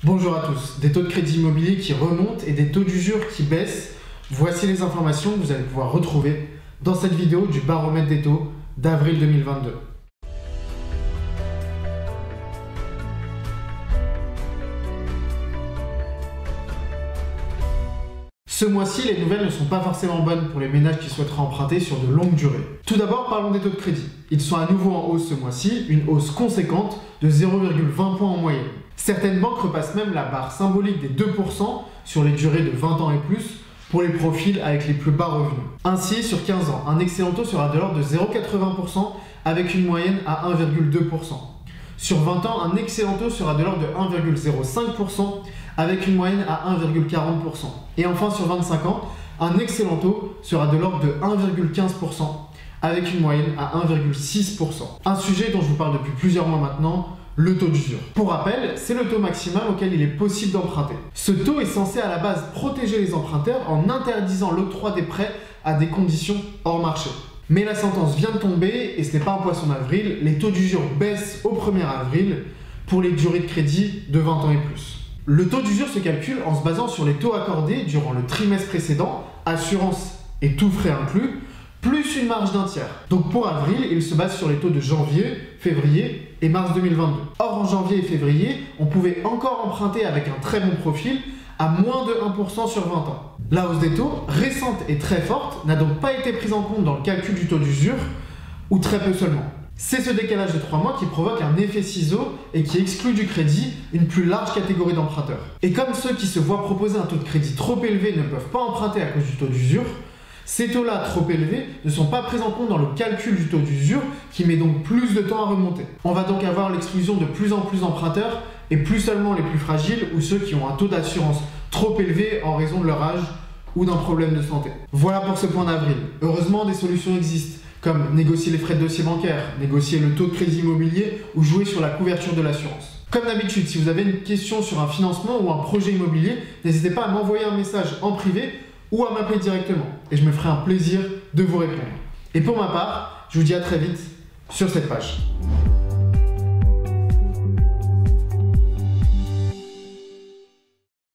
Bonjour à tous, des taux de crédit immobilier qui remontent et des taux d'usure qui baissent. Voici les informations que vous allez pouvoir retrouver dans cette vidéo du baromètre des taux d'avril 2022. Ce mois-ci, les nouvelles ne sont pas forcément bonnes pour les ménages qui souhaiteraient emprunter sur de longues durées. Tout d'abord, parlons des taux de crédit. Ils sont à nouveau en hausse ce mois-ci, une hausse conséquente de 0,20 points en moyenne. Certaines banques repassent même la barre symbolique des 2% sur les durées de 20 ans et plus pour les profils avec les plus bas revenus. Ainsi, sur 15 ans, un excellent taux sera de l'ordre de 0,80% avec une moyenne à 1,2%. Sur 20 ans, un excellent taux sera de l'ordre de 1,05% avec une moyenne à 1,40%. Et enfin, sur 25 ans, un excellent taux sera de l'ordre de 1,15% avec une moyenne à 1,6%. Un sujet dont je vous parle depuis plusieurs mois maintenant, le taux d'usure. Pour rappel, c'est le taux maximal auquel il est possible d'emprunter. Ce taux est censé à la base protéger les emprunteurs en interdisant l'octroi des prêts à des conditions hors marché. Mais la sentence vient de tomber et ce n'est pas un poisson d'avril, les taux d'usure baissent au 1er avril pour les durées de crédit de 20 ans et plus. Le taux d'usure se calcule en se basant sur les taux accordés durant le trimestre précédent, assurance et tout frais inclus, plus une marge d'un tiers. Donc pour avril, il se base sur les taux de janvier, février et mars 2022. Or en janvier et février, on pouvait encore emprunter avec un très bon profil à moins de 1% sur 20 ans. La hausse des taux, récente et très forte, n'a donc pas été prise en compte dans le calcul du taux d'usure, ou très peu seulement. C'est ce décalage de 3 mois qui provoque un effet ciseau et qui exclut du crédit une plus large catégorie d'emprunteurs. Et comme ceux qui se voient proposer un taux de crédit trop élevé ne peuvent pas emprunter à cause du taux d'usure, ces taux-là trop élevés ne sont pas pris en compte dans le calcul du taux d'usure qui met donc plus de temps à remonter. On va donc avoir l'exclusion de plus en plus d'emprunteurs et plus seulement les plus fragiles ou ceux qui ont un taux d'assurance trop élevé en raison de leur âge ou d'un problème de santé. Voilà pour ce point d'avril. Heureusement, des solutions existent, comme négocier les frais de dossier bancaire, négocier le taux de crédit immobilier ou jouer sur la couverture de l'assurance. Comme d'habitude, si vous avez une question sur un financement ou un projet immobilier, n'hésitez pas à m'envoyer un message en privé ou à m'appeler directement et je me ferai un plaisir de vous répondre. Et pour ma part, je vous dis à très vite sur cette page.